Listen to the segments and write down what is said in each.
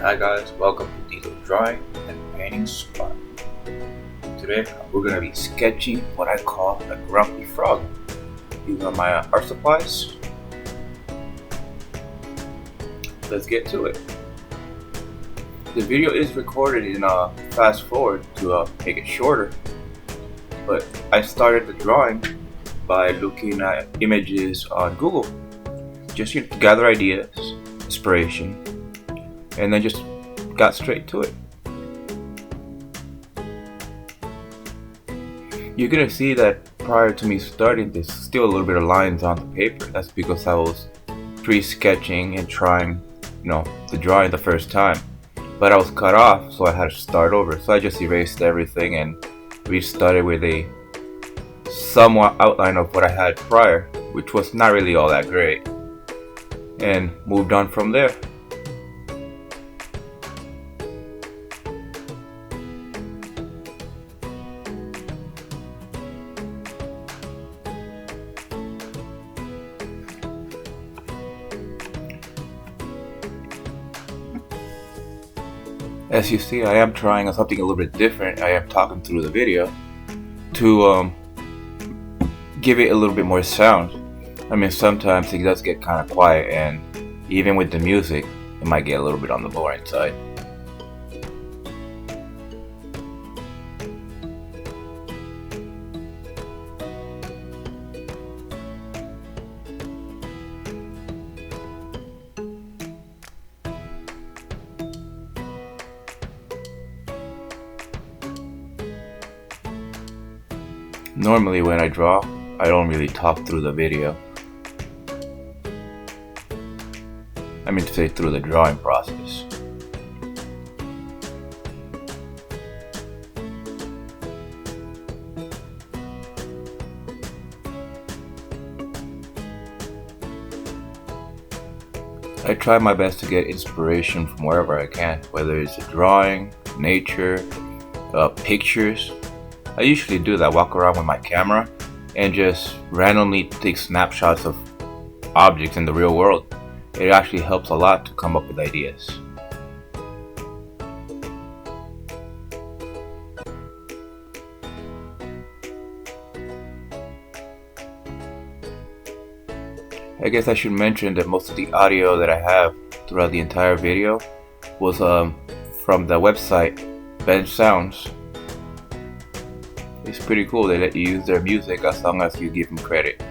Hi guys, welcome to Detail Drawing and Painting Spot. Today we're going to be sketching what I call a grumpy frog. These are my art supplies. Let's get to it. The video is recorded in fast forward to make it shorter, but I started the drawing by looking at images on Google, just to gather ideas, inspiration, and then just got straight to it. You're gonna see that prior to me starting, there's still a little bit of lines on the paper. That's because I was pre-sketching and trying, the drawing the first time. But I was cut off, so I had to start over. So I just erased everything and restarted with a somewhat outline of what I had prior, which was not really all that great, and moved on from there. As you see, I am trying something a little bit different. I am talking through the video to give it a little bit more sound. I mean, sometimes it does get kind of quiet, and even with the music, it might get a little bit on the boring side. Normally when I draw, I don't really talk through the video. I mean to say through the drawing process. I try my best to get inspiration from wherever I can, whether it's a drawing, nature, pictures. I usually do that, walk around with my camera and just randomly take snapshots of objects in the real world. It actually helps a lot to come up with ideas. I guess I should mention that most of the audio that I have throughout the entire video was from the website Bench Sounds. It's pretty cool. They let you use their music as long as you give them credit.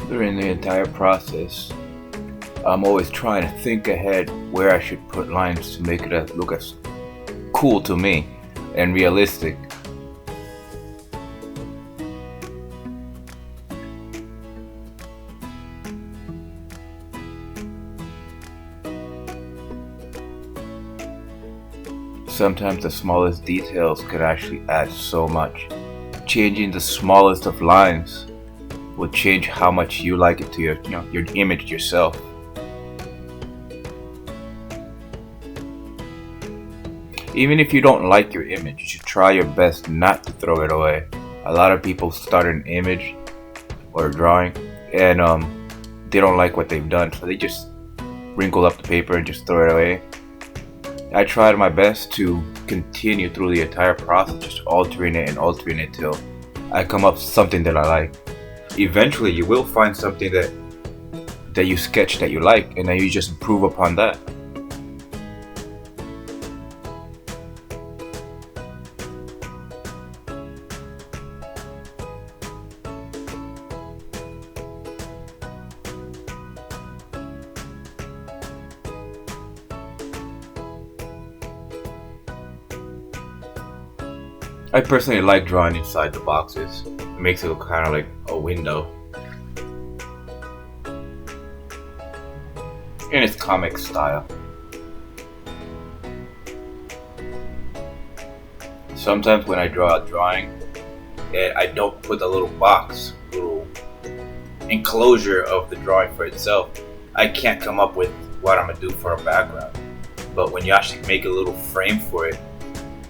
During the entire process, I'm always trying to think ahead where I should put lines to make it look as cool to me and realistic. Sometimes the smallest details could actually add so much. Changing the smallest of lines will change how much you like it to your image yourself. Even if you don't like your image, you should try your best not to throw it away. A lot of people start an image or a drawing and they don't like what they've done, so they just wrinkle up the paper and just throw it away. I tried my best to continue through the entire process, just altering it till I come up with something that I like. Eventually you will find something that you sketch that you like, and then you just improve upon that. I personally like drawing inside the boxes. It makes it look kind of like a window. And it's comic style. Sometimes when I draw a drawing and I don't put the little enclosure of the drawing for itself, I can't come up with what I'm gonna do for a background. But when you actually make a little frame for it,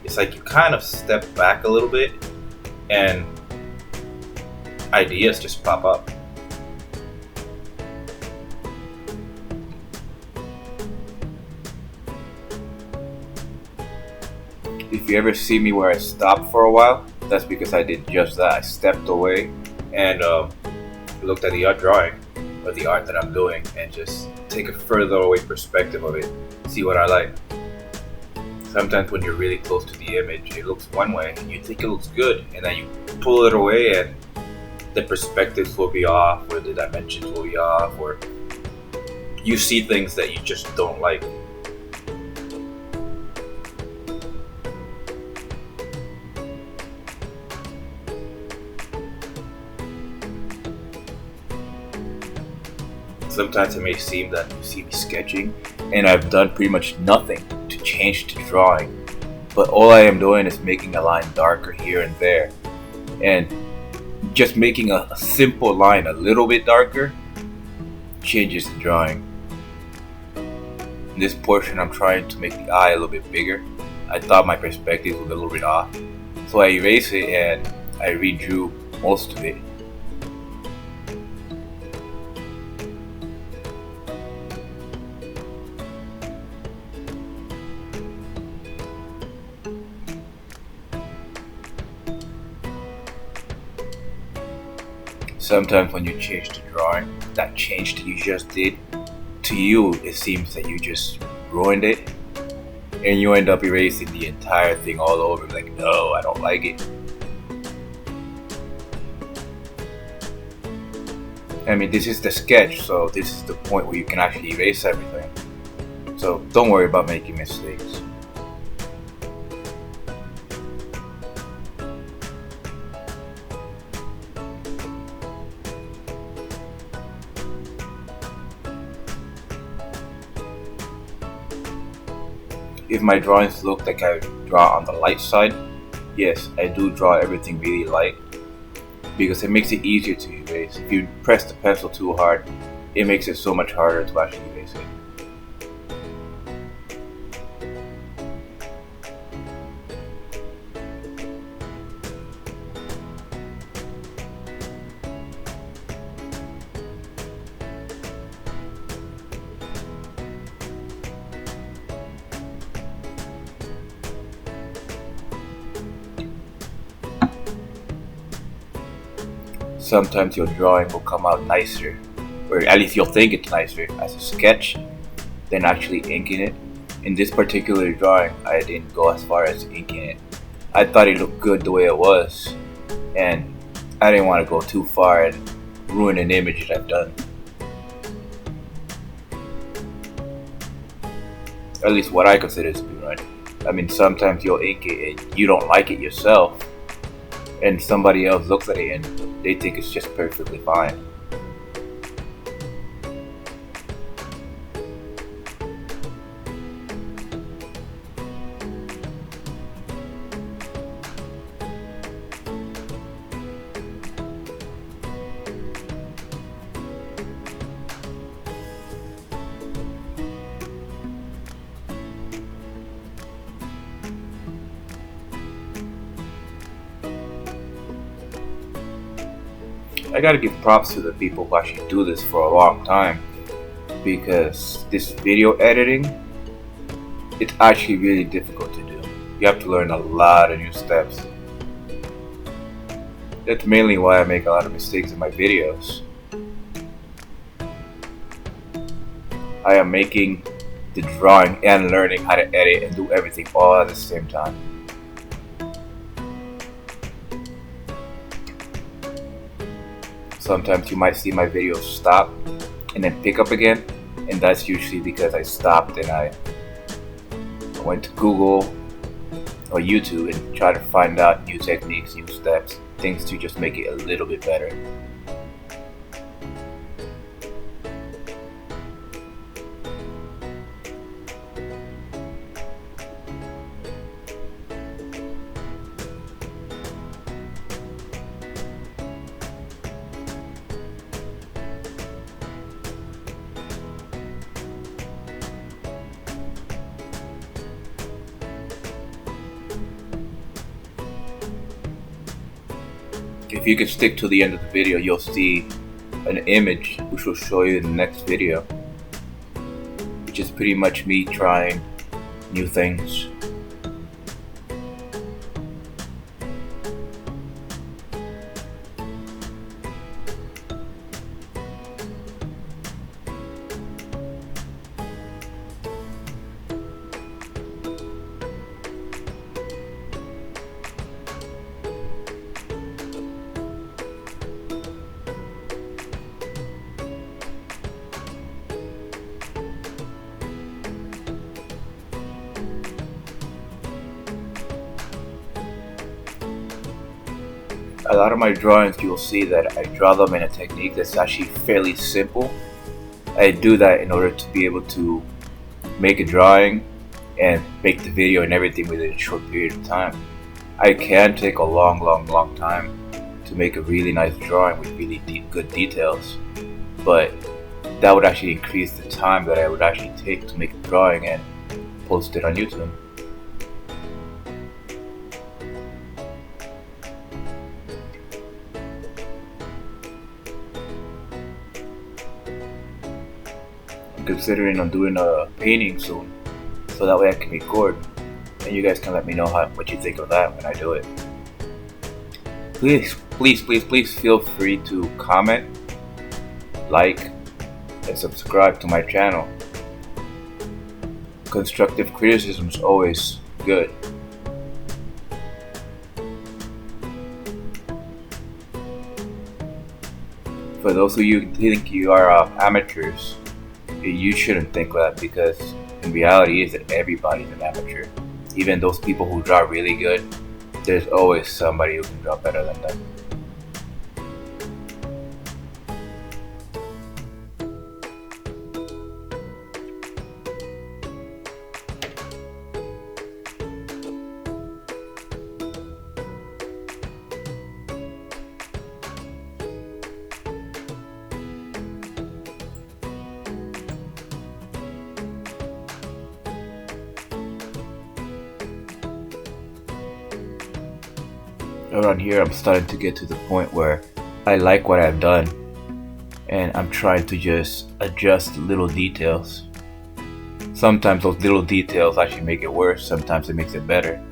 it's like you kind of step back a little bit and ideas just pop up. If you ever see me where I stopped for a while, that's because I did just that. I stepped away and looked at the art drawing or the art that I'm doing and just take a further away perspective of it, see what I like. Sometimes when you're really close to the image, it looks one way and you think it looks good, and then you pull it away and the perspectives will be off, or the dimensions will be off, or you see things that you just don't like. Sometimes it may seem that you see me sketching and I've done pretty much nothing to change the drawing, but all I am doing is making a line darker here and there, and just making a simple line a little bit darker changes the drawing. In this portion I'm trying to make the eye a little bit bigger. I thought my perspective was a little bit off, so I erased it and I redrew most of it. Sometimes when you change the drawing, that change that you just did, to you it seems that you just ruined it, and you end up erasing the entire thing all over, like, no, I don't like it. I mean, this is the sketch, so this is the point where you can actually erase everything. So don't worry about making mistakes. If my drawings look like I draw on the light side, yes, I do draw everything really light, because it makes it easier to erase. If you press the pencil too hard, it makes it so much harder to actually erase it. Sometimes your drawing will come out nicer, or at least you'll think it's nicer as a sketch than actually inking it. In this particular drawing, I didn't go as far as inking it. I thought it looked good the way it was, and I didn't want to go too far and ruin an image that I've done. At least what I consider to be right. I mean, sometimes you'll ink it and you don't like it yourself, and somebody else looks at it and they think it's just perfectly fine. I gotta give props to the people who actually do this for a long time, because this video editing, it's actually really difficult to do. You have to learn a lot of new steps. That's mainly why I make a lot of mistakes in my videos. I am making the drawing and learning how to edit and do everything all at the same time. Sometimes you might see my videos stop and then pick up again, and that's usually because I stopped and I went to Google or YouTube and try to find out new techniques, new steps, things to just make it a little bit better. If you can stick to the end of the video, you'll see an image which will show you in the next video, which is pretty much me trying new things. A lot of my drawings, you'll see that I draw them in a technique that's actually fairly simple. I do that in order to be able to make a drawing and make the video and everything within a short period of time. I can take a long time to make a really nice drawing with really good details, but that would actually increase the time that I would actually take to make a drawing and post it on YouTube. I'm considering on doing a painting soon, so that way I can record and you guys can let me know what you think of that when I do it. Please feel free to comment, like, and subscribe to my channel. Constructive criticism is always good. For those of you who think you are amateurs, you shouldn't think that, because in reality is that everybody's an amateur. Even those people who draw really good, there's always somebody who can draw better than them. Around here I'm starting to get to the point where I like what I've done and I'm trying to just adjust little details. Sometimes those little details actually make it worse, sometimes it makes it better.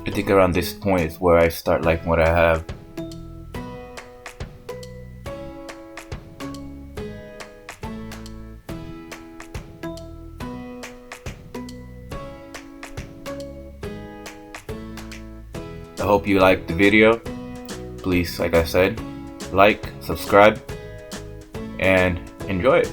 I think around this point is where I start liking what I have. I hope you liked the video. Please, like I said, like, subscribe, and enjoy it.